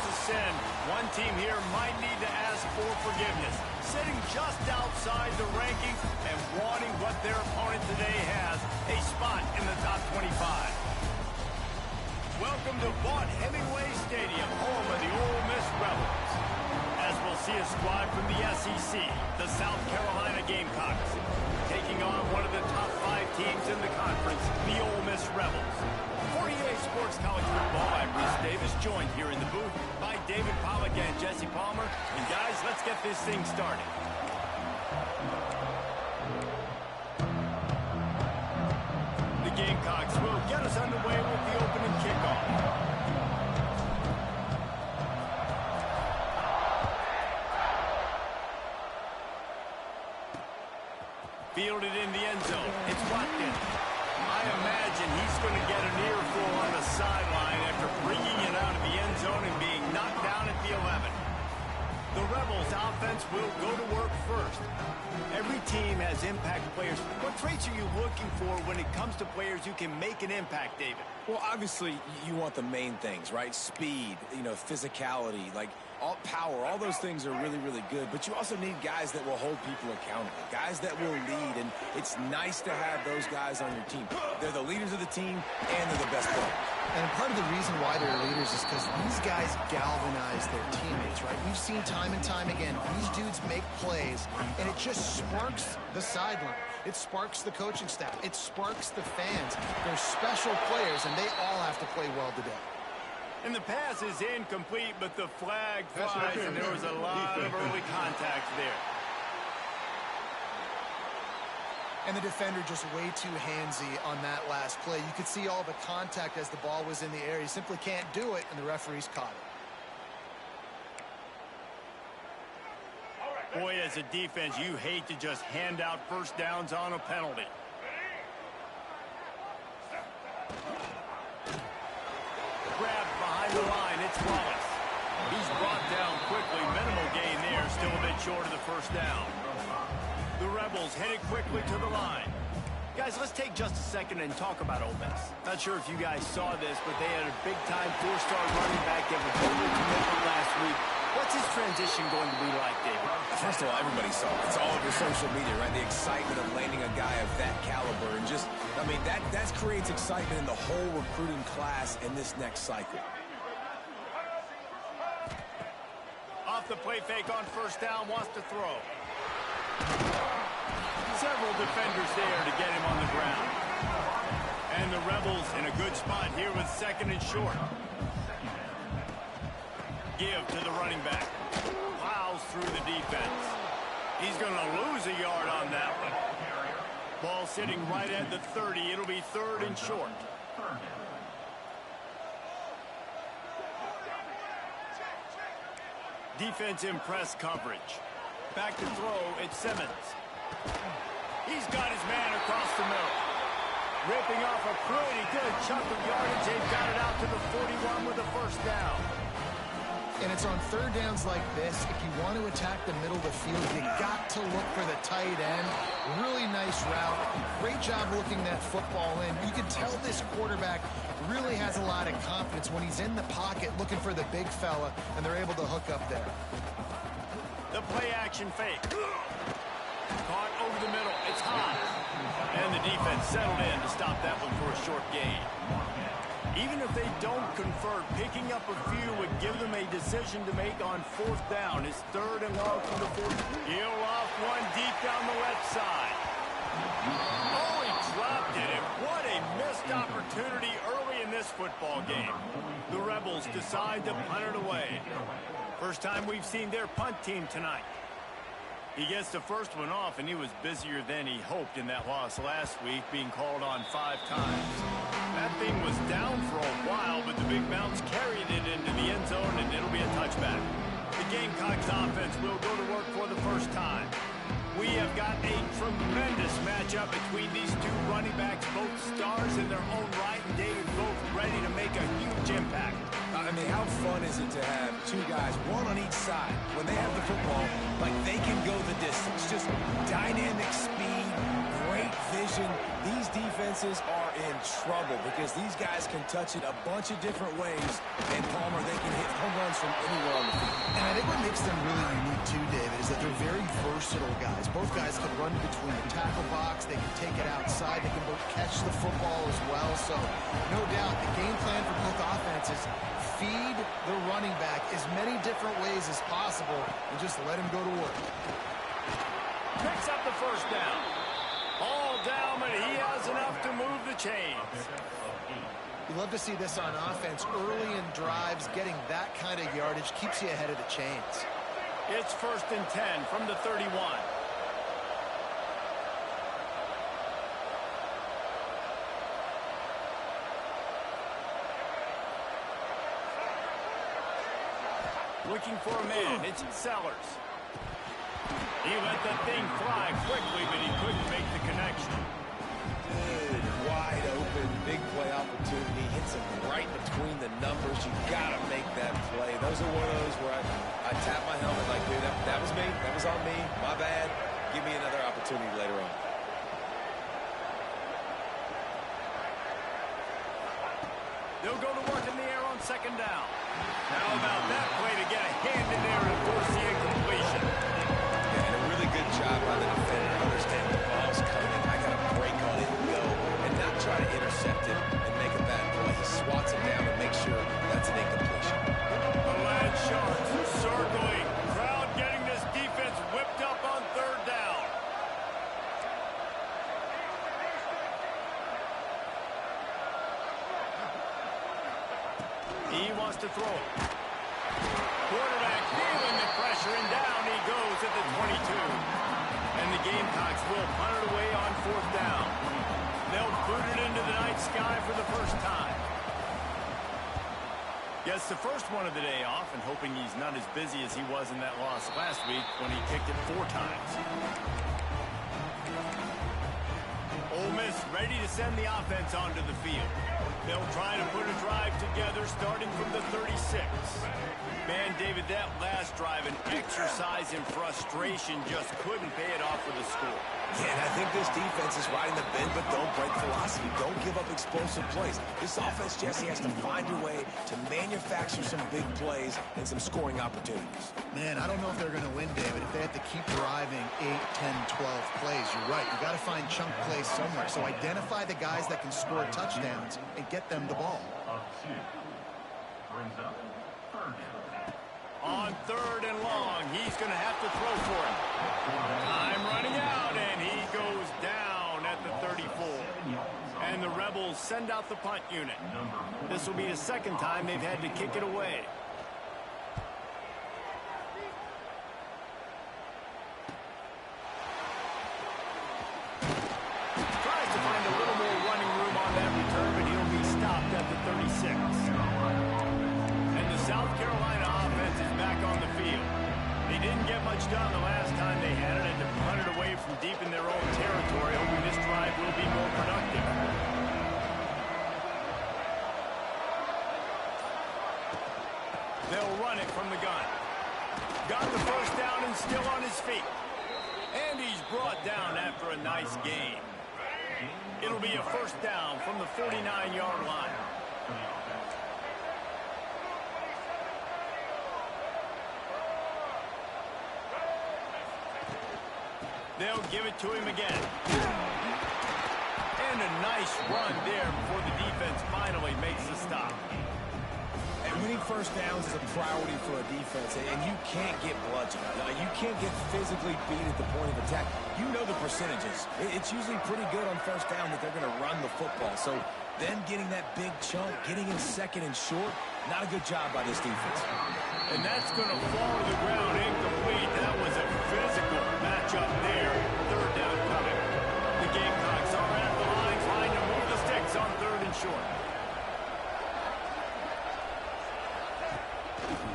is a sin, one team here might need to ask for forgiveness. Sitting just outside the rankings and wanting what their opponent today has, a spot in the top 25. Welcome to Vaught-Hemingway Stadium, home of the Ole Miss Rebels. As we'll see a squad from the SEC, the South Carolina Gamecocks, taking on one of the top 5 teams in the conference, the Ole Miss Rebels. For EA Sports College Football, I'm Reese Davis, joined here in the booth by David Pollack and Jesse Palmer. And guys, let's get this thing started. The Gamecocks will get us underway with the opening kickoff. Fielded in the end zone. It's Watkins. I imagine he's going to get an earful on the sideline after bringing it out of the end zone and being knocked down at the 11. The Rebels offense will go to work first. Every team has impact players. What traits are you looking for when it comes to players who can make an impact, David? Well, obviously, you want the main things, right? Speed, physicality, like all power, all those things are really, really good. But you also need guys that will hold people accountable, guys that will lead. And it's nice to have those guys on your team. They're the leaders of the team, and they're the best players. And part of the reason why they're leaders is because these guys galvanize their teammates, right? We've seen time and time again, these dudes make plays, and it just sparks the sideline. It sparks the coaching staff. It sparks the fans. They're special players, and they all have to play well today. And the pass is incomplete, but the flag flies, and there was a lot of early contact there. And the defender just way too handsy on that last play. You could see all the contact as the ball was in the air. He simply can't do it, and the referees caught it. Boy, as a defense, you hate to just hand out first downs on a penalty. Grabbed behind the line, it's Wallace. He's brought down quickly. Minimal gain there, still a bit short of the first down. The Rebels headed quickly to the line. Guys, let's take just a second and talk about Ole Miss. Not sure if you guys saw this, but they had a big-time 4-star running back that was over commitment last week. What's his transition going to be like, David? First of all, everybody saw it. It's all over social media, right? The excitement of landing a guy of that caliber. And just, that creates excitement in the whole recruiting class in this next cycle. Off the play fake on first down, wants to throw. Several defenders there to get him on the ground. And the Rebels in a good spot here with second and short. Give to the running back. Plows through the defense. He's going to lose a yard on that one. Ball sitting right at the 30. It'll be third and short. Defense in press coverage. Back to throw, it's Simmons. He's got his man across the middle. Ripping off a pretty good chunk of yardage. They've got it out to the 41 with a first down. And it's on third downs like this. If you want to attack the middle of the field, you got to look for the tight end. Really nice route. Great job looking that football in. You can tell this quarterback really has a lot of confidence when he's in the pocket looking for the big fella, and they're able to hook up there. The play-action fake. Caught over the middle. It's hot. And the defense settled in to stop that one for a short gain. Even if they don't convert, picking up a few would give them a decision to make on fourth down. It's third and long from the 40. He'll off one deep down the left side. Oh, he dropped it. And what a missed opportunity early in this football game. The Rebels decide to punt it away. First time we've seen their punt team tonight. He gets the first one off, and he was busier than he hoped in that loss last week, being called on 5 times. That thing was down for a while, but the big bounce carried it into the end zone, and it'll be a touchback. The Gamecocks offense will go to work for the first time. We have got a tremendous matchup between these two running backs, both stars in their own right, and David both ready to make a huge impact. How fun is it to have two guys, one on each side, when they have the football, like they can go the distance. Just dynamic speed, great vision. These defenses defenses are in trouble because these guys can touch it a bunch of different ways, and Palmer, they can hit home runs from anywhere on the field. And I think what makes them really unique too, David, is that they're very versatile guys. Both guys can run between the tackle box, they can take it outside, they can both catch the football as well. So no doubt the game plan for both offenses, feed the running back as many different ways as possible and just let him go to work. Picks up the first down. All down, but he has enough to move the chains. You love to see this on offense. Early in drives, getting that kind of yardage keeps you ahead of the chains. It's 1st and 10 from the 31. Looking for a man. It's Sellers. He let the thing fly quickly, but he couldn't make the connection. Good, wide open, big play opportunity. Hits him right between the numbers. You got to make that play. Those are one of those where I tap my helmet like, dude, that was me. That was on me. My bad. Give me another opportunity later on. They'll go to work in the air on 2nd down. How about that play to get a hand in there and force the incompletion? Good job by the defender. Understand the ball's coming. I got to break on it and go. And not try to intercept it and make a bad play. He swats it down and makes sure that's an incompletion. The Lad Sharks circling. Crowd getting this defense whipped up on 3rd down. He wants to throw it. Quarterback feeling the pressure, and down he goes at the 22. And the Gamecocks will punt it away on 4th down. They'll boot it into the night sky for the first time. Gets the first one of the day off, and hoping he's not as busy as he was in that loss last week when he kicked it 4 times. Ole Miss ready to send the offense onto the field. They'll try to put a drive together starting from the 36. Man, David, that last drive, an exercise in frustration, just couldn't pay it off for the score. Yeah, and I think this defense is riding the bend but don't break philosophy. Don't give up explosive plays. This offense, Jesse, has to find a way to manufacture some big plays and some scoring opportunities. Man, I don't know if they're going to win, David, if they have to keep driving 8, 10, 12 plays. You're right. You got to find chunk plays somewhere. So identify the guys that can score touchdowns and get them the ball. On 3rd and long, he's going to have to throw for him. Time running out, and he goes down at the 34. And the Rebels send out the punt unit. This will be the 2nd time they've had to kick it away. Tries to find a little more running room on that return, but he'll be stopped at the 36. And the South Carolina offense is back on the field. They didn't get much done the last time they had it, and to punt it away from deep in their own territory, hoping this drive will be more productive. They'll run it from the gun. Got the first down and still on his feet. And he's brought down after a nice gain. It'll be a 1st down from the 49-yard line. They'll give it to him again. And a nice run there before the defense finally makes the stop. And winning 1st downs is a priority for a defense, and you can't get bludgeoned. You can't get physically beat at the point of attack. You know the percentages. It's usually pretty good on 1st down that they're going to run the football. So them getting that big chunk, getting in 2nd and short, not a good job by this defense. And that's going to fall to the ground incomplete. That was a physical matchup there. 3rd down coming. The Gamecocks are at the line trying to move the sticks on 3rd and short.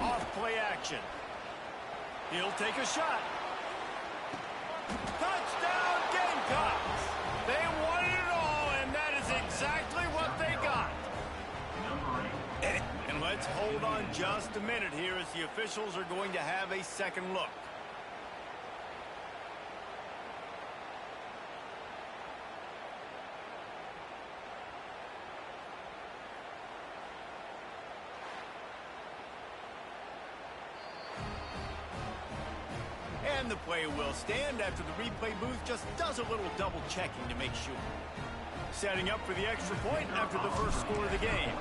Off play action. He'll take a shot. Touchdown Gamecocks! They won it all, and that is exactly what they got. And let's hold on just a minute here as the officials are going to have a 2nd look. and the play will stand after the replay booth just does a little double checking to make sure. Setting up for the extra point after the first score of the game.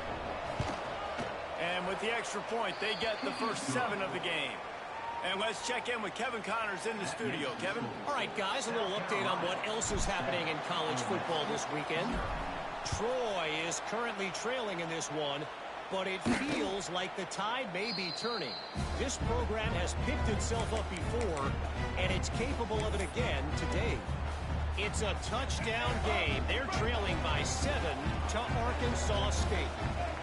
And with the extra point, they get the first 7 of the game. And let's check in with Kevin Connors in the studio. Kevin? All right, guys, a little update on what else is happening in college football this weekend. Troy is currently trailing in this one, but it feels like the tide may be turning. This program has picked itself up before, and it's capable of it again today. It's a touchdown game. They're trailing by 7 to Arkansas State.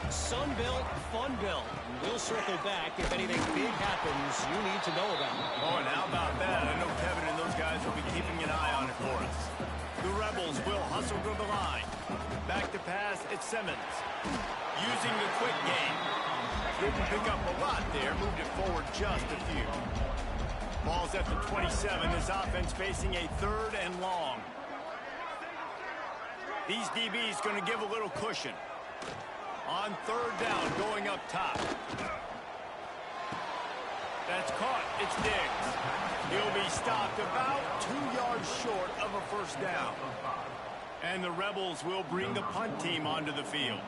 Sun Belt, Fun Belt. We'll circle back if anything big happens you need to know about. Oh, and how about that? I know Kevin and those guys will be keeping an eye on it for us. The Rebels will hustle to the line. Back to pass, it's Simmons. Using the quick game. Didn't pick up a lot there. Moved it forward just a few. Ball's at the 27. This offense facing a 3rd and long. These DBs going to give a little cushion. On 3rd down, going up top. That's caught. It's Diggs. He'll be stopped about 2 yards short of a first down. And the Rebels will bring the punt team onto the field.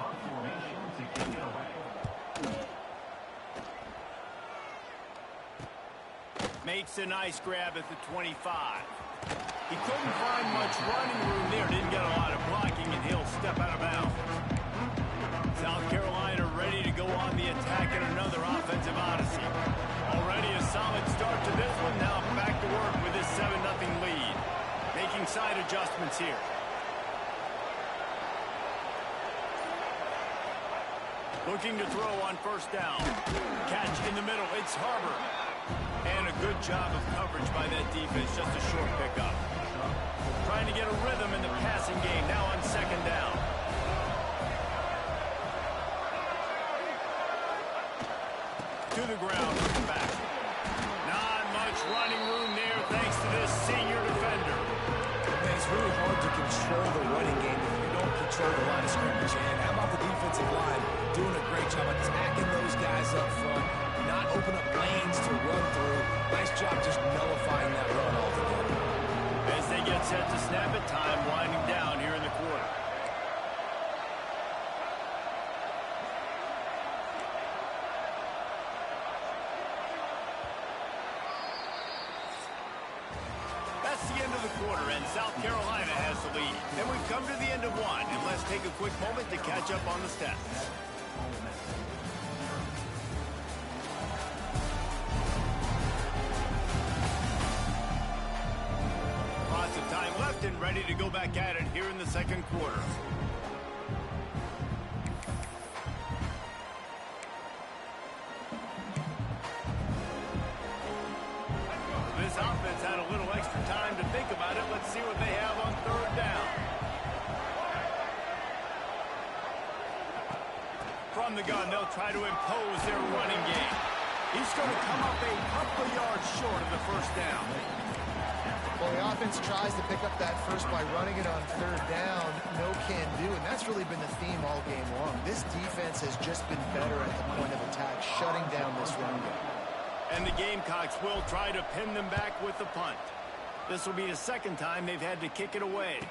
Makes a nice grab at the 25. He couldn't find much running room there. Didn't get a lot of blocking, and he'll step out of bounds. South Carolina ready to go on the attack in another offensive odyssey. Already a solid start to this one. Now back to work with this 7-0 lead. Making side adjustments here. Looking to throw on first down. Catch in the middle. It's Harbor. And a good job of coverage by that defense. Just a short pickup. Trying to get a rhythm in the passing game. Now on 2nd down. To the ground, looking back. Not much running room there thanks to this senior defender. It's really hard to control the running game if you don't control the line of scrimmage. And how about the defensive line doing a great job attacking those guys up front, not open up lanes to run through. Nice job just nullifying that run altogether. As they get set to snap it, time winding down here in the quarter. That's the end of the quarter, and South Carolina has the lead. Then we've come to the end of one, and let's take a quick moment to catch up on the stats. Lots of time left and ready to go back at it here in the 2nd quarter. This offense had a little extra time to think about it. Let's see what they have on 3rd down. From the gun, they'll try to impose their running game. He's going to come up a couple yards short of the first down. Well, the offense tries to pick up that first by running it on 3rd down. No can do, and that's really been the theme all game long. This defense has just been better at the point of attack, shutting down this run game. And the Gamecocks will try to pin them back with the punt. This will be the 2nd time they've had to kick it away.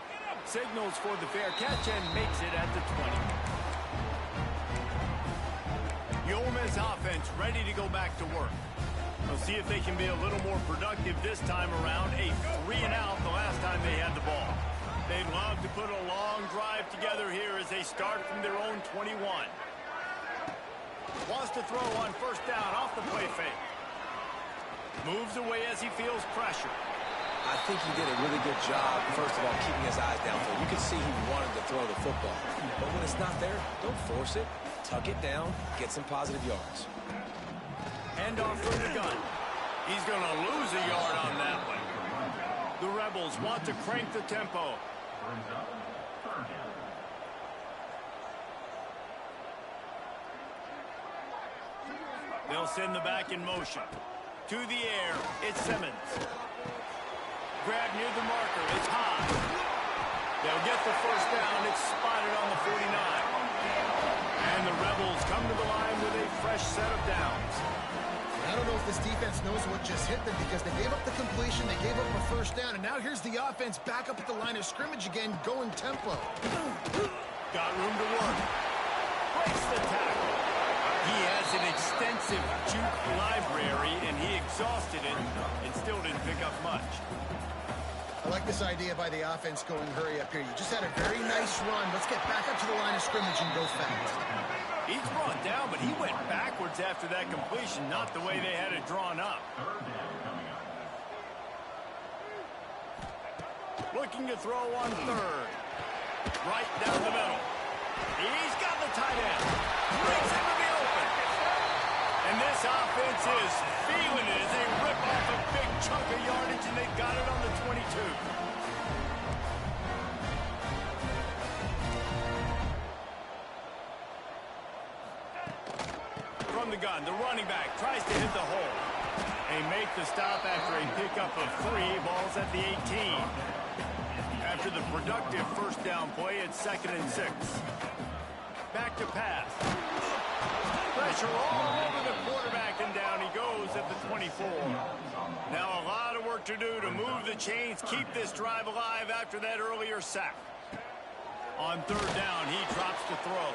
Signals for the fair catch and makes it at the 20. The Ole Miss offense ready to go back to work. We'll see if they can be a little more productive this time around. A 3-and-out the last time they had the ball. They'd love to put a long drive together here as they start from their own 21. Wants to throw on first down off the play fake. Moves away as he feels pressure. I think he did a really good job, first of all, keeping his eyes downfield. You can see he wanted to throw the football. But when it's not there, don't force it. Tuck it down, get some positive yards. Hand off from the gun. He's going to lose a yard on that one. The Rebels want to crank the tempo. They'll send the back in motion. To the air, it's Simmons. Grab near the marker, it's high. They'll get the first down, it's spotted on the 49. And And the Rebels come to the line with a fresh set of downs. I don't know if this defense knows what just hit them because they gave up the completion, they gave up a first down, and now here's the offense back up at the line of scrimmage again, going tempo. Got room to work. Breaks the tackle. He has an extensive juke library, and he exhausted it and still didn't pick up much. I like this idea by the offense going hurry up here. You just had a very nice run. Let's get back up to the line of scrimmage and go fast. He's brought down, but he went backwards after that completion, not the way they had it drawn up. Looking to throw on third. Right down the middle. He's got the tight end. Brings him to the open. And this offense is feeling it as they rip off a big chunk of yardage, and they've got it on the 22. From the gun, the running back tries to hit the hole. They make the stop after a pickup of 3. Ball's at the 18. After the productive first down play, it's 2nd and 6. Back to pass. Pressure all over the quarterback, and down he goes at the 24. Now a lot of work to do to move the chains, keep this drive alive after that earlier sack. On third down, he drops to throw.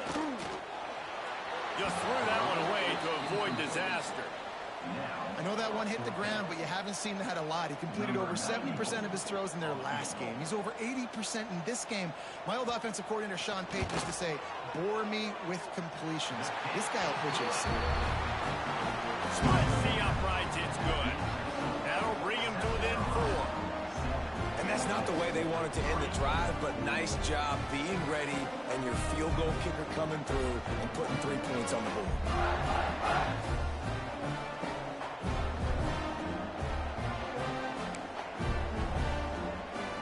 Just threw that one away to avoid disaster. I know that one hit the ground, but you haven't seen that a lot. He completed over 70% of his throws in their last game. He's over 80% in this game. My old offensive coordinator, Sean Payton, used to say, bore me with completions. This guy will pitch a Splits the uprights, it's good. That'll bring him to within 4. And that's not the way they wanted to end the drive, but nice job being ready and your field goal kicker coming through and putting 3 points on the board.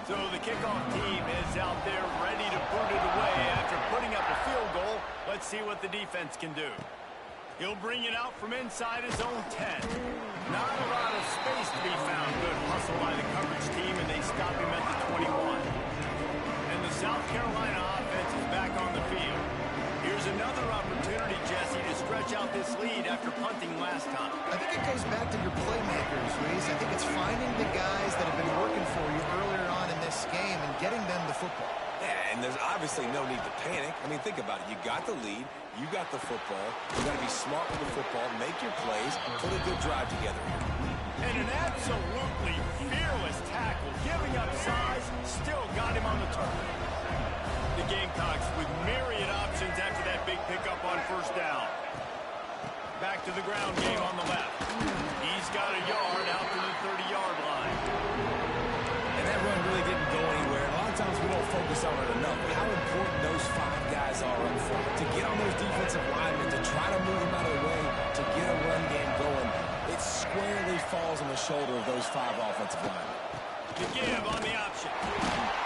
So the kickoff team is out there ready to boot it away after putting up a field goal. Let's see what the defense can do. He'll bring it out from inside his own 10. Not a lot of space to be found. Good hustle by the coverage team, and they stop him at the 21. And the South Carolina offense is back on the field. Here's another opportunity, Jesse, to stretch out this lead after punting last time. I think it goes back to your playmakers, Reese. I think it's finding the guys that have been working for you earlier on in this game and getting them the football. Yeah, and there's obviously no need to panic. I mean, think about it. You got the lead. You got the football. You got to be smart with the football, make your plays, put a good drive together here. And an absolutely fearless tackle, giving up size, still got him on the turn. The Gamecocks with myriad options after that big pickup on first down. Back to the ground game on the left. He's got a yard out to the 30-yard line. And that run really didn't go anywhere. A lot of times we don't focus on it enough. How important those 5 guys are up front. To get on those defensive linemen, to try to move them out of the way, to get a run game going, it squarely falls on the shoulder of those 5 offensive linemen. The give on the option.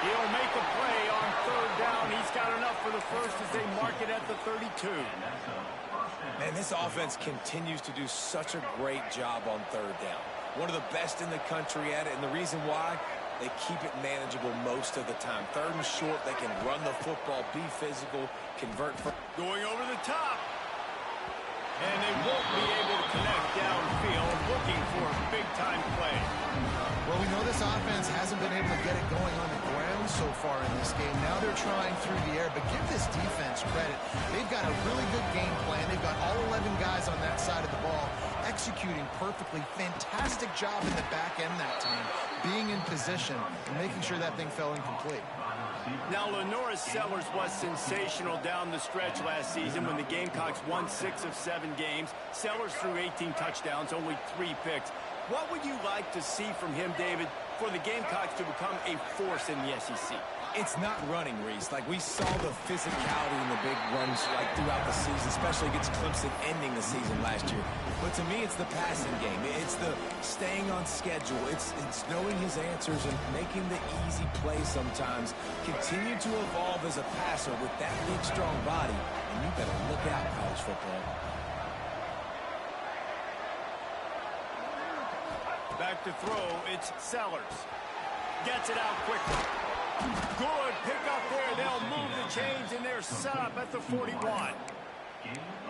He'll make a play on third down. He's got enough for the first as they mark it at the 32. Man, this offense continues to do such a great job on third down. One of the best in the country at it, and the reason why, they keep it manageable most of the time. Third and short, they can run the football, be physical, convert. Going over the top. And they won't be able to connect downfield, looking for a big-time play. Well, we know this offense hasn't been able to get it going on the ground so far in this game. Now they're trying through the air, but give this defense credit. They've got a really good game plan. They've got all 11 guys on that side of the ball executing perfectly. Fantastic job in the back end that time, being in position and making sure that thing fell incomplete. Now, Lenoris Sellers was sensational down the stretch last season when the Gamecocks won 6 of 7 games. Sellers threw 18 touchdowns, only 3 picks. What would you like to see from him, David, for the Gamecocks to become a force in the SEC? It's not running, Reese. Like, we saw the physicality in the big runs like throughout the season, especially against Clemson ending the season last year. But to me, it's the passing game. It's the staying on schedule. It's knowing his answers and making the easy play sometimes. Continue to evolve as a passer with that big, strong body. And you better look out, college football. Back to throw, it's Sellers. Gets it out quickly. Good pick up there. They'll move the chains, and they're set up at the 41.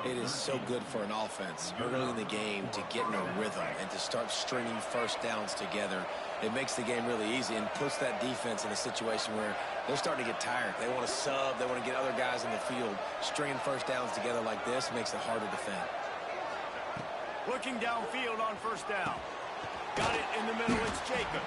It is so good for an offense early in the game to get in a rhythm and to start stringing first downs together. It makes the game really easy and puts that defense in a situation where they're starting to get tired. They want to sub. They want to get other guys in the field. Stringing first downs together like this makes it hard to defend. Looking downfield on first down. Got it in the middle. It's Jacob.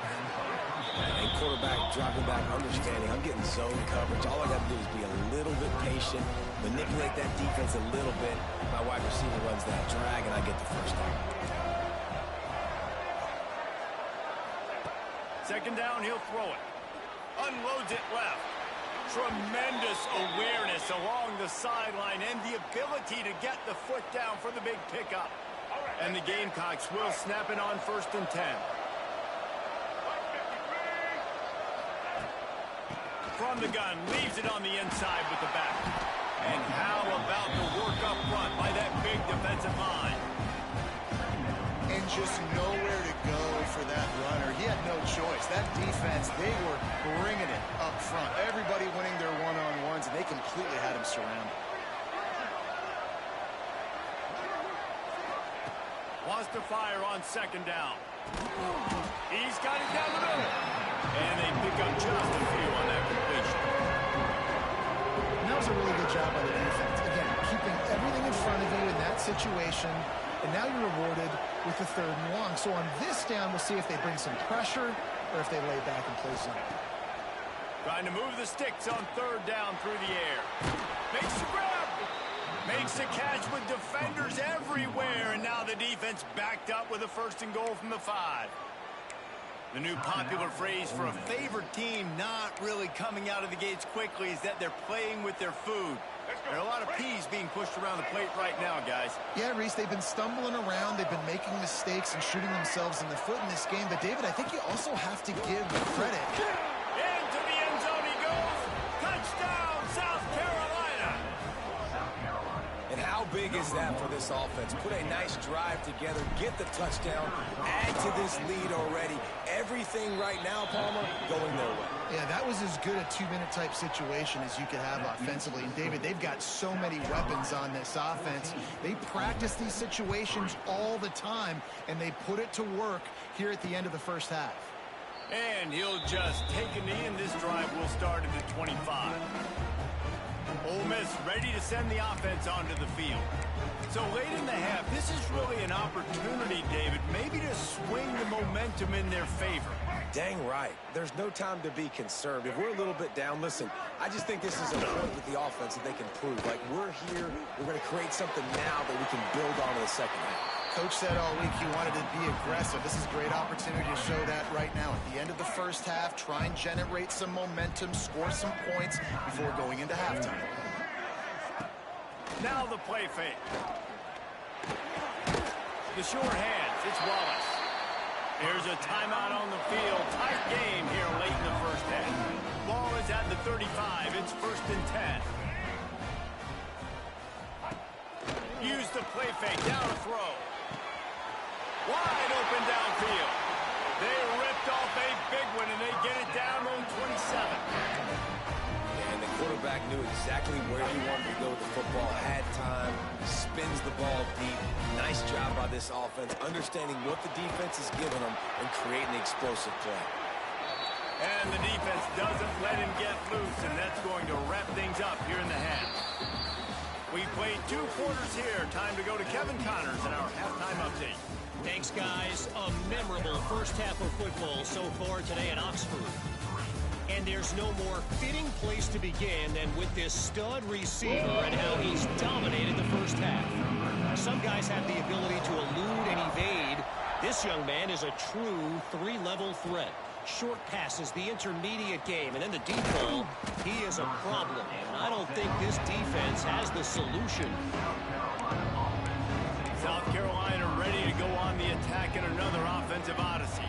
And quarterback dropping back, understanding I'm getting zone coverage. All I got to do is be a little bit patient, manipulate that defense a little bit. My wide receiver runs that drag, and I get the first down. Second down, he'll throw it. Unloads it left. Tremendous awareness along the sideline and the ability to get the foot down for the big pickup. And the Gamecocks will snap it on 1st and 10. From the gun, leaves it on the inside with the back. And how about the work up front by that big defensive line? And just nowhere to go for that runner. He had no choice. That defense, they were bringing it up front. Everybody winning their one-on-ones, and they completely had him surrounded. Wants to fire on second down. He's got it down the middle. And they pick up just a few on that completion. And that was a really good job by the defense. Again, keeping everything in front of you in that situation. And now you're rewarded with the 3rd and long. So on this down, we'll see if they bring some pressure or if they lay back and play zone. Trying to move the sticks on 3rd down through the air. Makes the grab. Makes the catch with defenders everywhere. And now the defense backed up with a 1st and goal from the 5. The new popular phrase for a favored team not really coming out of the gates quickly is that they're playing with their food. There are a lot of peas being pushed around the plate right now, guys. Yeah, Reese, they've been stumbling around. They've been making mistakes and shooting themselves in the foot in this game. But, David, I think you also have to give credit. Into the end zone he goes. Touchdown, South Carolina. And how big is that for this offense? Put a nice drive together, get the touchdown, add to this lead already. Everything right now, Palmer, going their way. Yeah, that was as good a 2-minute type situation as you could have offensively. And, David, they've got so many weapons on this offense. They practice these situations all the time, and they put it to work here at the end of the first half. And he'll just take a knee, and this drive will start at the 25. Ole Miss ready to send the offense onto the field. So late in the half, this is really an opportunity, David, maybe to swing the momentum in their favor. Dang right. There's no time to be concerned. If we're a little bit down, listen, I just think this is a point with the offense that they can prove. Like, we're here, we're going to create something now that we can build on in the second half. Coach said all week he wanted to be aggressive. This is a great opportunity to show that right now. At the end of the first half, try and generate some momentum, score some points before going into halftime. Now the play fake. The short hands, it's Wallace. Here's a timeout on the field. Tight game here late in the first half. Ball is at the 35. It's 1st and 10. Use the play fake. Down a throw. Wide open downfield. They ripped off a big one, and they get it down on 27. And the quarterback knew exactly where he wanted to go with the football, had time, spins the ball deep. Nice job by this offense, understanding what the defense is giving them and creating an explosive play. And the defense doesn't let him get loose, and that's going to wrap things up here in the half. We played 2 quarters here. Time to go to Kevin Connors in our halftime update. Thanks, guys. A memorable first half of football so far today at Oxford. And there's no more fitting place to begin than with this stud receiver and how he's dominated the first half. Some guys have the ability to elude and evade. This young man is a true 3-level threat. Short passes, the intermediate game, and then the deep ball. He is a problem, and I don't think this defense has the solution. South Carolina ready to go on the attack in another offensive odyssey.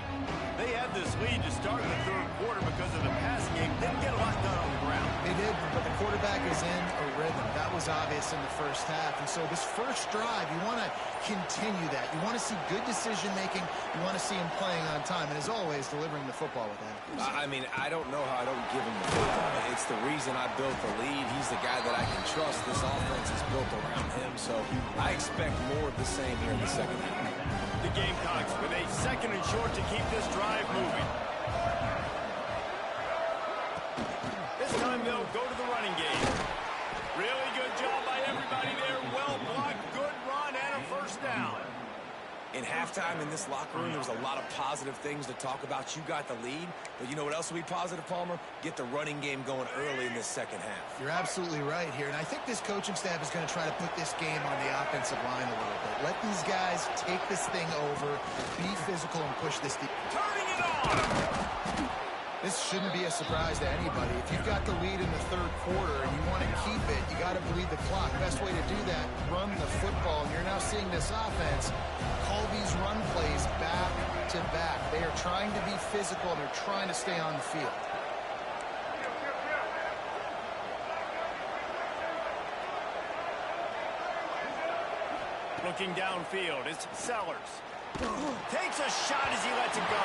They had this lead to start the third quarter because of the passing game. Didn't get a lot done on the ground. They did, but the quarterback quarterback is in a rhythm. That was obvious in the first half. And so this first drive, you want to continue that. You want to see good decision-making. You want to see him playing on time. And as always, delivering the football with accuracy. I mean, I don't know how I don't give him the football. It's the reason I built the lead. He's the guy that I can trust. This offense is built around him. So I expect more of the same here in the second half. The Gamecocks with a second and short to keep this drive moving. This time they'll go to the running game. Really good job by everybody there. Well blocked, good run, and a first down. In halftime in this locker room, there was a lot of positive things to talk about. You got the lead, but you know what else will be positive, Palmer? Get the running game going early in this second half. You're absolutely right here, and I think this coaching staff is going to try to put this game on the offensive line a little bit. Let these guys take this thing over, be physical, and push this deep. Turning it on! This shouldn't be a surprise to anybody. If you've got the lead in the third quarter and you want to keep it, you got to bleed the clock. Best way to do that, run the football. And you're now seeing this offense call these run plays back to back. They are trying to be physical, and they're trying to stay on the field. Looking downfield, it's Sellers. Takes a shot as he lets it go.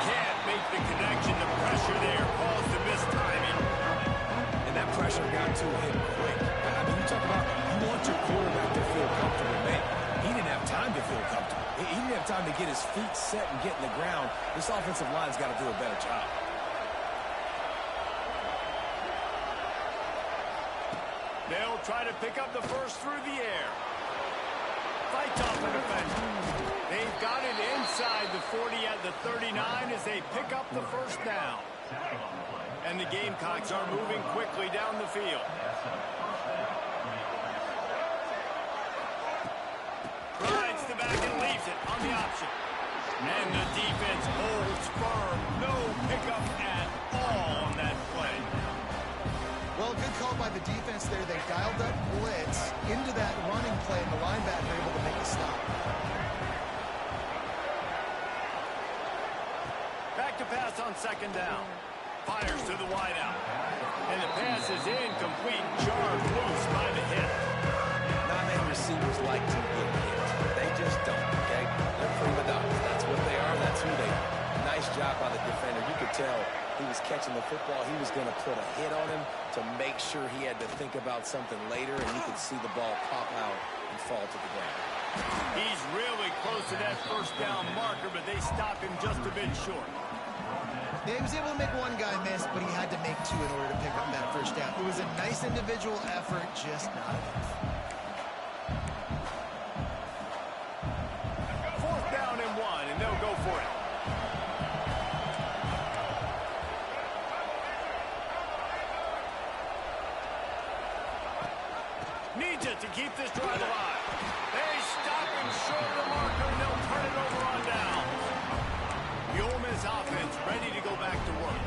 Can't make the connection. The pressure there caused the missed timing. And that pressure got to him quick. I mean, you talk about you want your quarterback to feel comfortable, man. He didn't have time to feel comfortable. He didn't have time to get his feet set and get in the ground. This offensive line's got to do a better job. They'll try to pick up the first through the air. Fights off the defender. They've got it inside the 40 at the 39 as they pick up the first down. And the Gamecocks are moving quickly down the field. Rides the back and leaves it on the option. And the defense holds firm. No pickup at all on that play. Well, good call by the defense there. They dialed that blitz into that running play, and the linebacker able to make a stop. Back to pass on second down. Fires to the wideout. And the pass is incomplete. Jarred loose by the hit. Not many receivers like to get hit. They just don't, okay? They're prima donnas. That's what they are. That's who they are. Nice job by the defender. You could tell he was catching the football. He was going to put a hit on him to make sure he had to think about something later, and you could see the ball pop out and fall to the ground. He's really close to that first down marker, but they stop him just a bit short. Yeah, he was able to make one guy miss, but he had to make two in order to pick up that first down. It was a nice individual effort, just not enough. Fourth down and 1, and they'll go for it. Needs it to keep this drive alive. They stop him short of the marker, and they'll turn it over on down. The Ole Miss offense ready to go back to work.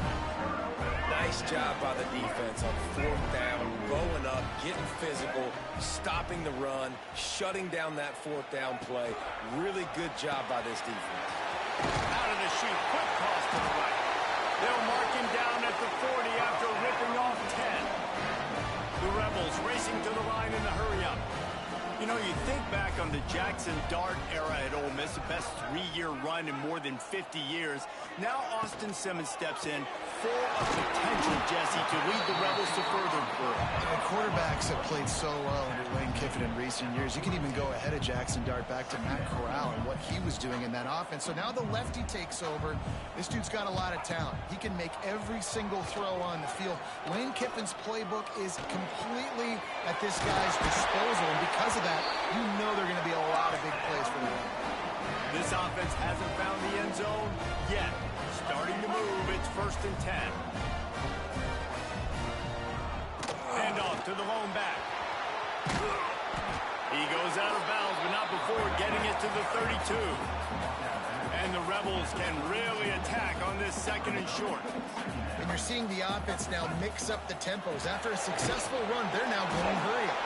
Nice job by the defense on fourth down, bowing up, getting physical, stopping the run, shutting down that fourth down play. Really good job by this defense. Out of the chute, quick cross to the right. They'll mark him down at the 40 after ripping off 10. The Rebels racing to the line in the hurry-up. You know, you think back on the Jackson Dart era at Ole Miss, the best three-year run in more than 50 years. Now Austin Simmons steps in, full of potential, Jesse, to lead the Rebels to further growth. The quarterbacks have played so well under Lane Kiffin in recent years. You can even go ahead of Jackson Dart back to Matt Corral and what he was doing in that offense. So now the lefty takes over. This dude's got a lot of talent. He can make every single throw on the field. Lane Kiffin's playbook is completely at this guy's disposal, and because of that, you know there are going to be a lot of big plays for the Rebels. This offense hasn't found the end zone yet. Starting to move, it's 1st and 10. Hand off to the lone back. He goes out of bounds, but not before getting it to the 32. And the Rebels can really attack on this second and short. And you're seeing the offense now mix up the tempos. After a successful run, they're now going hurry up.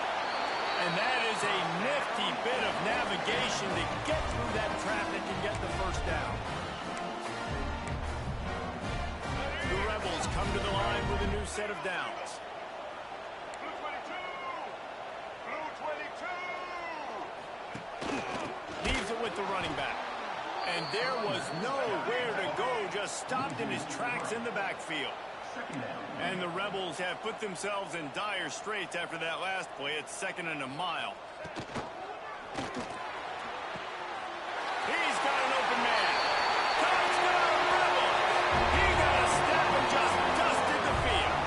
And that is a nifty bit of navigation to get through that traffic and get the first down. The Rebels come to the line with a new set of downs. Leaves it with the running back. And there was nowhere to go, just stopped in his tracks in the backfield. And the Rebels have put themselves in dire straits after that last play. It's 2nd and a mile. He's got an open man. Touchdown, Rebels! He got a step and just dusted the field.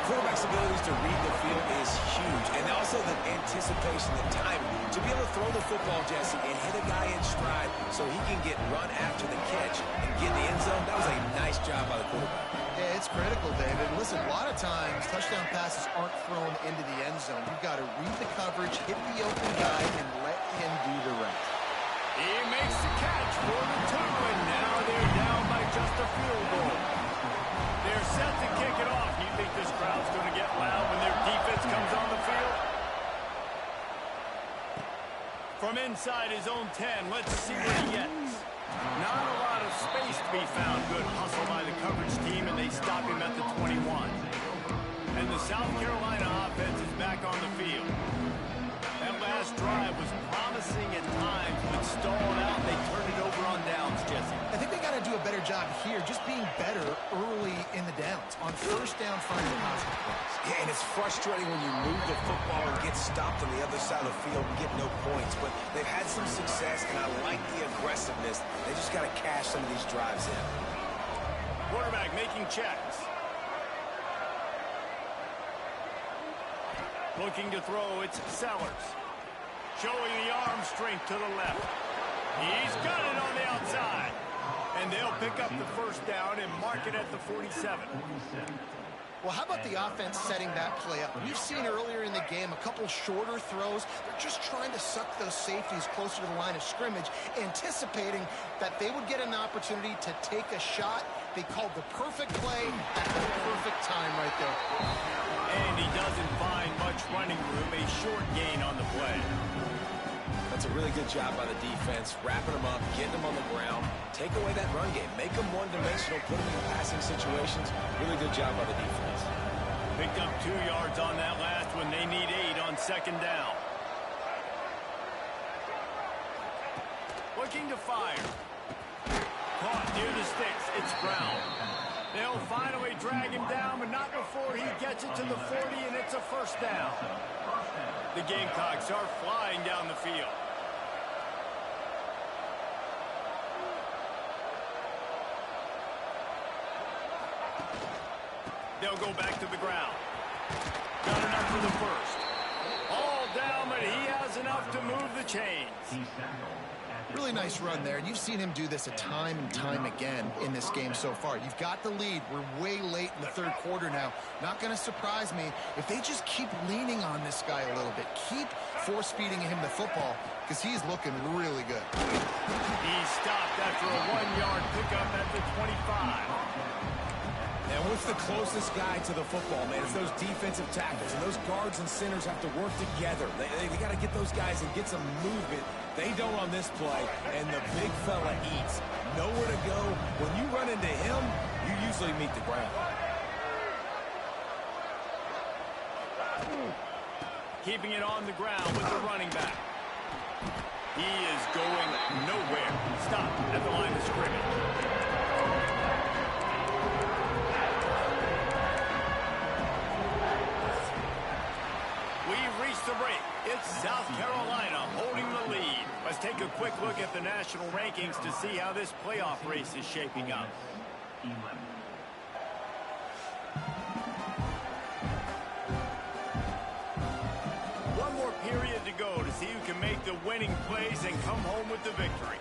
Quarterback's abilities to read the field is huge, and also the anticipation, the timing. To be able to throw the football, Jesse, and hit a guy in stride so he can get run after the catch and get in the end zone, that was a nice job by the quarterback. Yeah, it's critical, David. Listen, a lot of times touchdown passes aren't thrown into the end zone. You've got to read the coverage, hit the open guy, and let him do the rest. He makes the catch for the 2, and now they're down by just a field goal. They're set to kick it off. You think this crowd's going to get loud when their defense comes on the field? From inside his own 10, let's see what he gets. Not a lot of space to be found. Good hustle by the coverage team, and they stop him at the 21. And the South Carolina offense is back on the field. That last drive was promising at times, but stalled out. They turned it over on downs, Jesse. I think they got to do a better job here, just being better early in the downs. On first down, finding positive plays. Yeah, and it's frustrating when you move the football and get stopped on the other side of the field and get no points. But they've had some success, and I like the aggressiveness. They just got to cash some of these drives in. Quarterback making checks. Looking to throw, it's Sellers. Showing the arm strength to the left. He's got it on the outside. And they'll pick up the first down and mark it at the 47. Well, how about the offense setting that play up? We've seen earlier in the game a couple shorter throws. They're just trying to suck those safeties closer to the line of scrimmage, anticipating that they would get an opportunity to take a shot. They called the perfect play at the perfect time right there. And he doesn't find much running room, a short gain on the play. That's a really good job by the defense, wrapping them up, getting them on the ground, take away that run game, make them one-dimensional, put them in passing situations. Really good job by the defense. Picked up 2 yards on that last one. They need 8 on 2nd down. Looking to fire. Caught near the sticks. It's Brown. They'll finally drag him down, but not before he gets it to the 40, and it's a first down. The Gamecocks are flying down the field. They'll go back to the ground. Got enough for the first. All down, but he has enough to move the chains. Really nice run there, and you've seen him do this a time and time again in this game so far. You've got the lead. We're way late in the third quarter now. Not going to surprise me if they just keep leaning on this guy a little bit. Keep force-feeding him the football, because he's looking really good. He stopped after a 1-yard pickup at the 25. And what's the closest guy to the football, man? It's those defensive tackles, and those guards and centers have to work together. They got to get those guys and get some movement. They don't on this play, and the big fella eats. Nowhere to go. When you run into him, you usually meet the ground. Keeping it on the ground with the running back. He is going nowhere. Stop at the line of scrimmage. We've reached the break. It's South Carolina holding the lead. Let's take a quick look at the national rankings to see how this playoff race is shaping up. One more period to go to see who can make the winning plays and come home with the victory.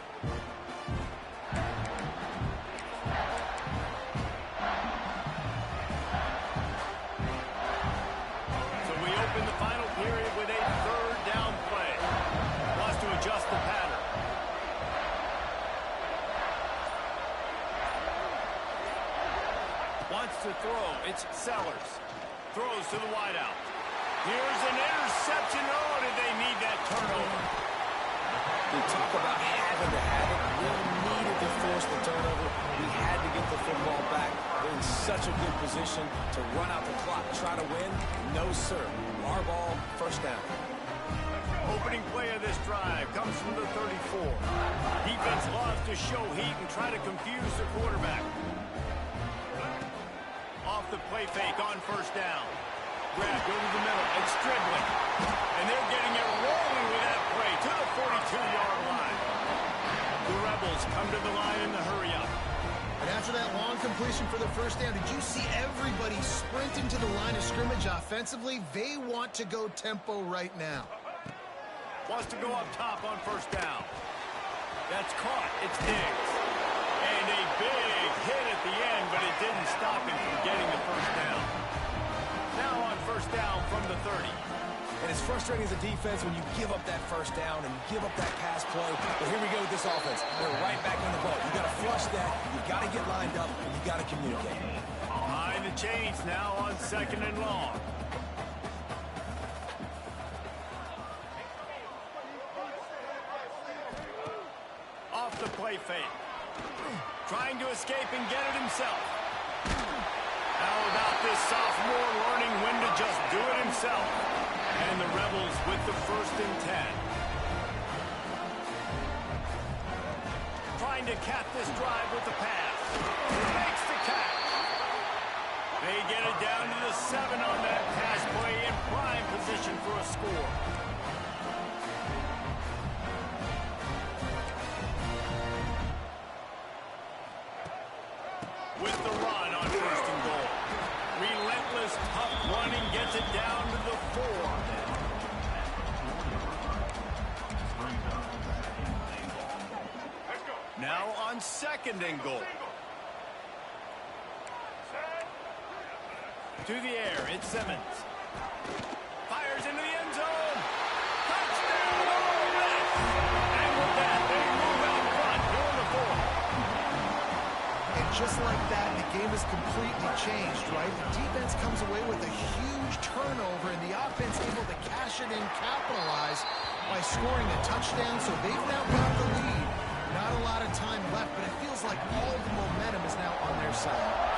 To throw, it's Sellers. Throws to the wideout. Here's an interception. Oh, did they need that turnover? We talk about having to have it. We needed to force the turnover. We had to get the football back. They're in such a good position to run out the clock, try to win. No, sir. Our ball, first down. Opening play of this drive comes from the 34. Defense loves to show heat and try to confuse the quarterback. Off the play fake on first down. Grabbed over the middle. It's Stribling. And they're getting it rolling with that play to the 42-yard line. The Rebels come to the line in the hurry-up. And after that long completion for the first down, did you see everybody sprinting to the line of scrimmage offensively? They want to go tempo right now. Wants to go up top on first down. That's caught. It's Diggs. And a big hit at the end, but it didn't stop him from getting the first down. Now on first down from the 30. And it's frustrating as a defense when you give up that first down and you give up that pass play. But here we go with this offense. They're right back on the ball. You got to flush that. You got to get lined up. And you got to communicate. Behind the chains now on second and long. Off the play fake. Trying to escape and get it himself. How about this sophomore learning when to just do it himself? And the Rebels with the 1st and 10. Trying to cap this drive with the pass. Makes the catch. They get it down to the 7 on that pass play in prime position for a score. With the run on 1st and goal. Relentless, tough running gets it down to the 4. Now on 2nd and goal. To the air, it's Simmons. Fires into the end zone. Touchdown, Ole Miss! And with that, they move out front here in the 4th. And just like that, the game is completely changed, right? The defense comes away with a huge turnover, and the offense able to cash it in, capitalize by scoring a touchdown. So they've now got the lead. Not a lot of time left, but it feels like all the momentum is now on their side.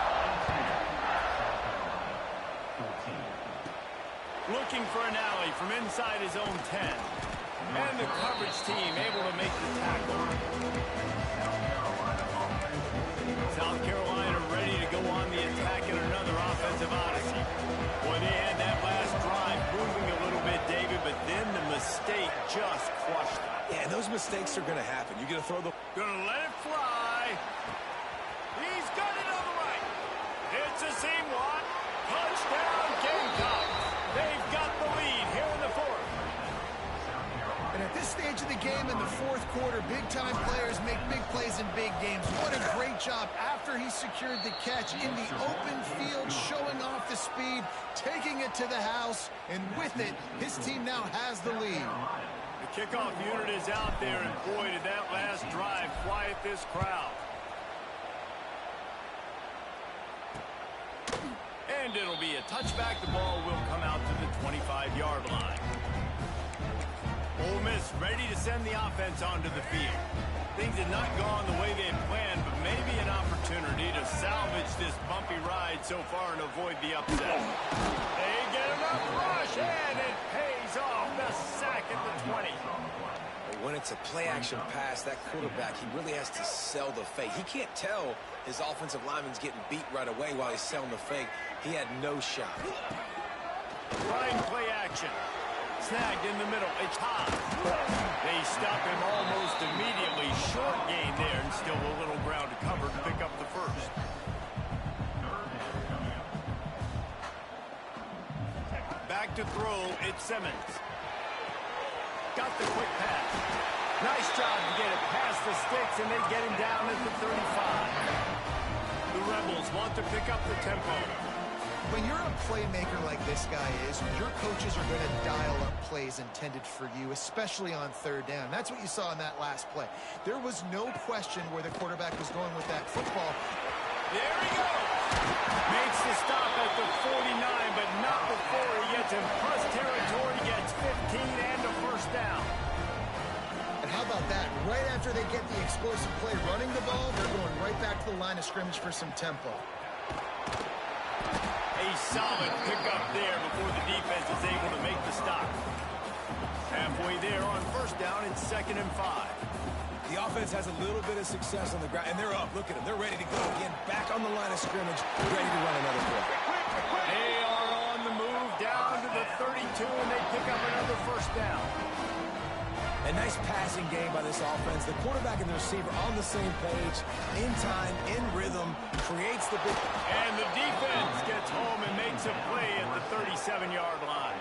Looking for an alley from inside his own 10. And the coverage team able to make the tackle. South Carolina ready to go on the attack in another offensive odyssey. Boy, they had that last drive moving a little bit, David, but then the mistake just crushed them. Yeah, and those mistakes are going to happen. You're going to throw the... Gonna let it fly. He's got it on the right. It's a seam one. Touchdown, Gamecocks. They've got the lead here in the 4th. And at this stage of the game in the 4th quarter, big-time players make big plays in big games. What a great job after he secured the catch in the open field, showing off the speed, taking it to the house, and with it, his team now has the lead. The kickoff unit is out there, and boy, did that last drive quiet this crowd. And it'll be a touchback. The ball will come out to the 25-yard line. Ole Miss ready to send the offense onto the field. Things had not gone the way they had planned, but maybe an opportunity to salvage this bumpy ride so far and avoid the upset. They get enough rush, and it pays off. The sack at the 20. When it's a play-action pass, that quarterback, he really has to sell the fake. He can't tell his offensive lineman's getting beat right away while he's selling the fake. He had no shot. Line play action. Snagged in the middle. It's hot. They stop him almost immediately. Short gain there, and still a little ground to cover to pick up the 1st. Back to throw. It's Simmons. Got the quick pass. Nice job to get it past the sticks, and they get him down at the 35. The Rebels want to pick up the tempo. When you're a playmaker like this guy is, your coaches are going to dial up plays intended for you, especially on 3rd down. That's what you saw in that last play. There was no question where the quarterback was going with that football. There he goes. Makes the stop at the 49, but not before he gets in plus territory, gets 15 and a 1st down. And how about that? Right after they get the explosive play running the ball, they're going right back to the line of scrimmage for some tempo. A solid pickup there before the defense is able to make the stop. first down. It's 2nd and 5. The offense has a little bit of success on the ground, and they're up. Look at them. They're ready to go again. Back on the line of scrimmage, ready to run another play. They are on the move down to the 32, and they pick up another first down. A nice passing game by this offense. The quarterback and the receiver on the same page, in time, in rhythm, creates the big... And the defense gets home and makes a play at the 37-yard line.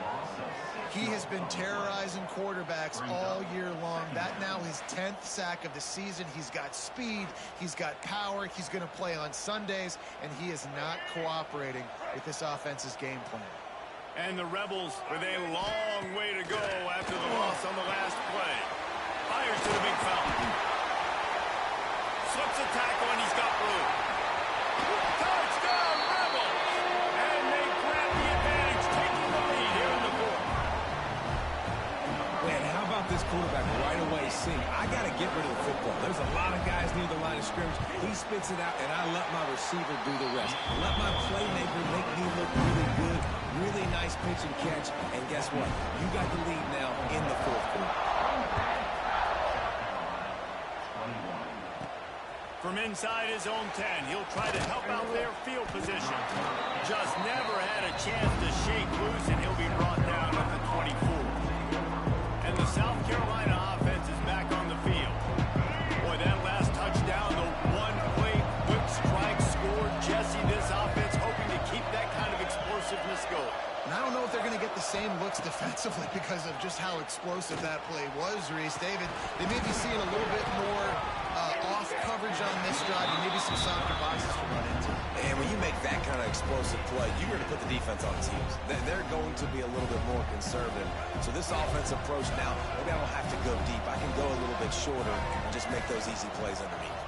He has been terrorizing quarterbacks all year long. That now his 10th sack of the season. He's got speed. He's got power. He's going to play on Sundays, and he is not cooperating with this offense's game plan. And the Rebels with a long way to go after the loss on the last play. Fires to the big foul. Slips a tackle, and he's got room. Touchdown, Rebels! And they grab the advantage, taking the lead here in the fourth. Man, how about this quarterback right away seeing, I got to get rid of the football. There's a lot of guys near the line of scrimmage. He spits it out, and I let my receiver do the rest. Let my playmaker make me look really good. Really nice pitch and catch. And guess what? You got the lead now in the fourth quarter. From inside his own 10, he'll try to help out their field position. Just never had a chance to shake loose, and he'll be brought down at the 24. And the South Carolina offense is back on the field. Boy, that last touchdown, the one-play quick strike scored. Jesse, this offense hoping to keep that kind of explosiveness going. And I don't know if they're going to get the same looks defensively because of just how explosive that play was, Reese. David, they may be seeing a little bit more off coverage on this drive and maybe some softer boxes to run into. And when you make that kind of explosive play, you're going to put the defense on its heels. They're going to be a little bit more conservative. So this offensive approach now, maybe I don't have to go deep. I can go a little bit shorter and just make those easy plays underneath.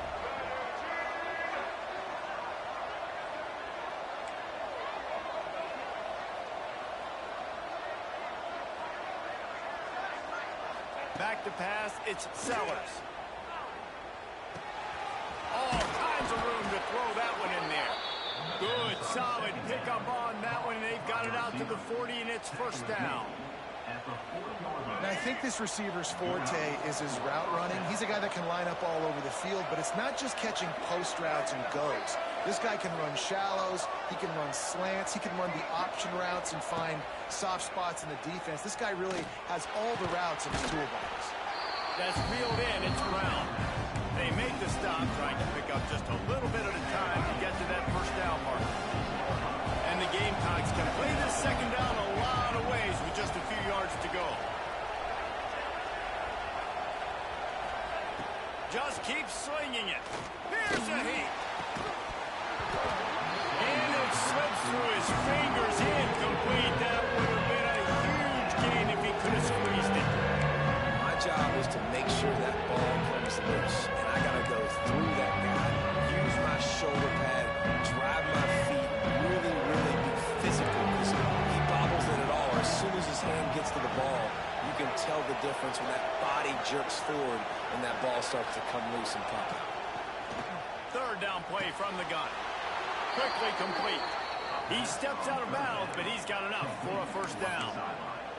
Back to pass, it's Sellers. All kinds of room to throw that one in there. Good, solid pickup on that one, and they've got it out to the 40, and it's first down. And I think this receiver's forte is his route running. He's a guy that can line up all over the field, but it's not just catching post routes and goes. This guy can run shallows, he can run slants, he can run the option routes and find soft spots in the defense. This guy really has all the routes in his toolbox. That's reeled in, it's Brown. They make the stop, trying to pick up just a little bit at a time to get to that first down mark. And the Gamecocks can play this second down a lot of ways with just a few yards to go. Just keep slinging it. Here's a heat. And it slips through his fingers, incomplete. That would have been a huge gain if he could have squeezed it. My job is to make sure that ball comes loose, and I got to go through that guy, use my shoulder pad, drive my feet, really, really be physical, because he bobbles it at all. As soon as his hand gets to the ball, you can tell the difference when that body jerks forward and that ball starts to come loose and pop out. Third down play from the gun. Quickly complete. He steps out of bounds, but he's got enough for a first down.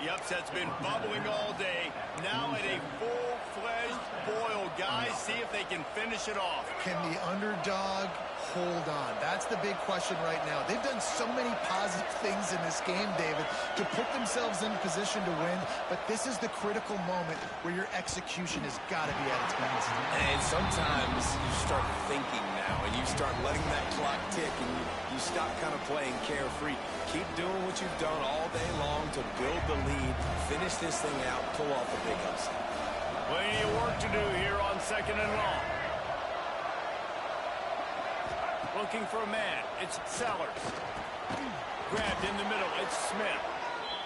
The upset's been bubbling all day. Now at a full-fledged boil. Guys, see if they can finish it off. Can the underdog hold on? That's the big question right now. They've done so many positive things in this game, David, to put themselves in position to win, but this is the critical moment where your execution has got to be at its best. And sometimes you start thinking now, and you start letting that clock tick, and you stop kind of playing carefree. Keep doing what you've done all day long to build the lead, finish this thing out, pull off a big upset. Plenty of work to do here on second and long. Looking for a man. It's Sellers. Grabbed in the middle. It's Smith.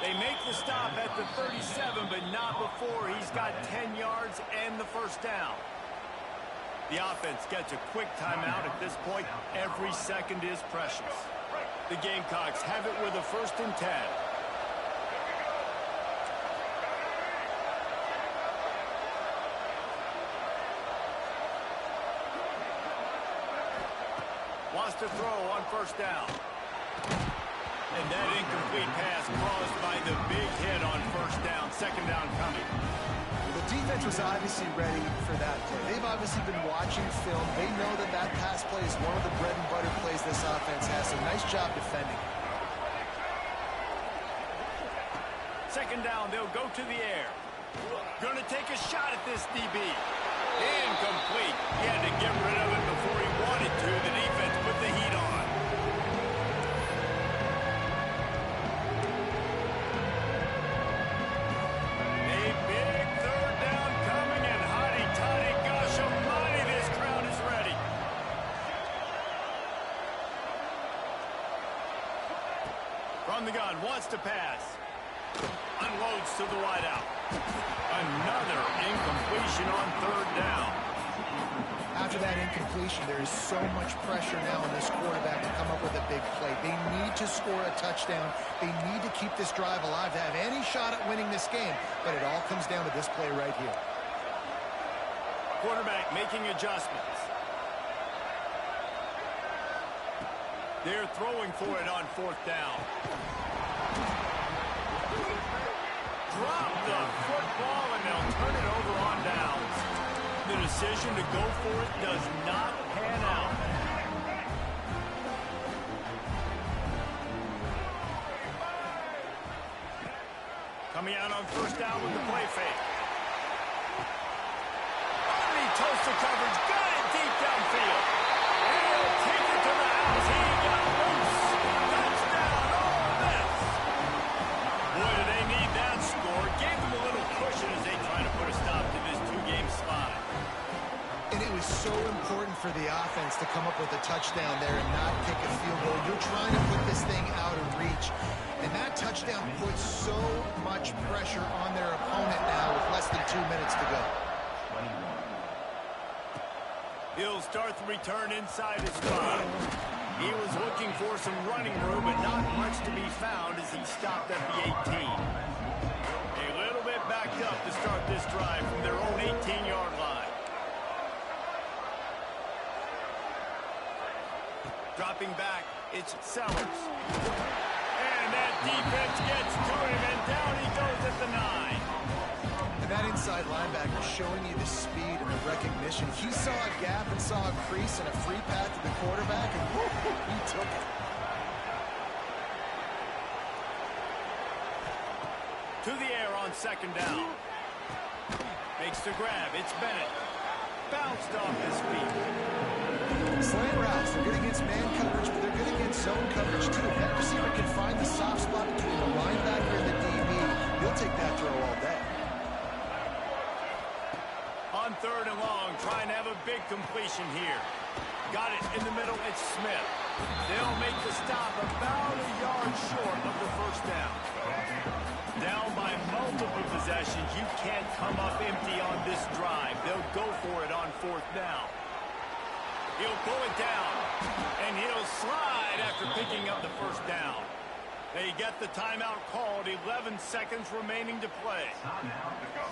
They make the stop at the 37, but not before he's got 10 yards and the first down. The offense gets a quick timeout at this point. Every second is precious. The Gamecocks have it with a 1st and 10. Wants to throw on first down. And that incomplete pass caused by the big hit on first down, second down coming. The defense was obviously ready for that play. They've obviously been watching film. They know that that pass play is one of the bread and butter plays this offense has. So nice job defending. Second down, they'll go to the air. Going to take a shot at this DB. Incomplete. He had to get rid of it before he wanted to. The defense put the heat on. A big third down coming, and hotty toddy, gosh almighty, this crowd is ready. From the gun, wants to pass. Unloads to the wideout. Another incompletion on third down. After that incompletion, there is so much pressure now on this quarterback to come up with a big play. They need to score a touchdown. They need to keep this drive alive to have any shot at winning this game. But it all comes down to this play right here. Quarterback making adjustments. They're throwing for it on fourth down. Drop the football, and they'll turn it over on downs. The decision to go for it does not pan out. Coming out on first down with the play fake. Underneath toast of coverage, got it deep downfield. And he'll take it to the house. He got loose. Touchdown, Ole Miss. Boy, do they need that score. Gave them a little cushion as they try to put a stop to this two-game slide. And it was so important for the offense to come up with a touchdown there and not kick a field goal. You're trying to put this thing out of reach. And that touchdown puts so much pressure on their opponent now with less than 2 minutes to go. He'll start the return inside his 5. He was looking for some running room, but not much to be found as he stopped at the 18. A little bit backed up to start this drive from their own 18-yard line. Dropping back, it's Sellers. And that defense gets to him, and down he goes at the 9. And that inside linebacker showing you the speed and the recognition. He saw a gap and saw a crease and a free path to the quarterback, and he took it. To the air on second down. Makes the grab. It's Bennett. Bounced off his feet. Slant routes, they're good against man coverage, but they're good against zone coverage too. If that receiver can find the soft spot between the linebacker and the DB, he'll take that throw all day. On third and long, trying to have a big completion here. Got it in the middle, it's Smith. They'll make the stop about a yard short of the first down. Down by multiple possessions, you can't come up empty on this drive. They'll go for it on fourth down. He'll pull it down, and he'll slide after picking up the first down. They get the timeout called, 11 seconds remaining to play.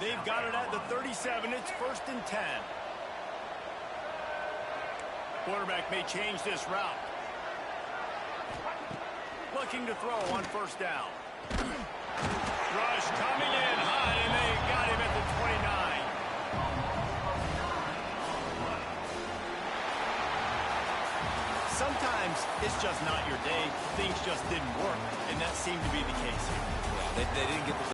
They've got it at the 37, it's 1st and 10. Quarterback may change this route. Looking to throw on first down. Rush coming in high, and they got him at the 29. Sometimes it's just not your day. Things just didn't work, and that seemed to be the case here. Yeah, they didn't get the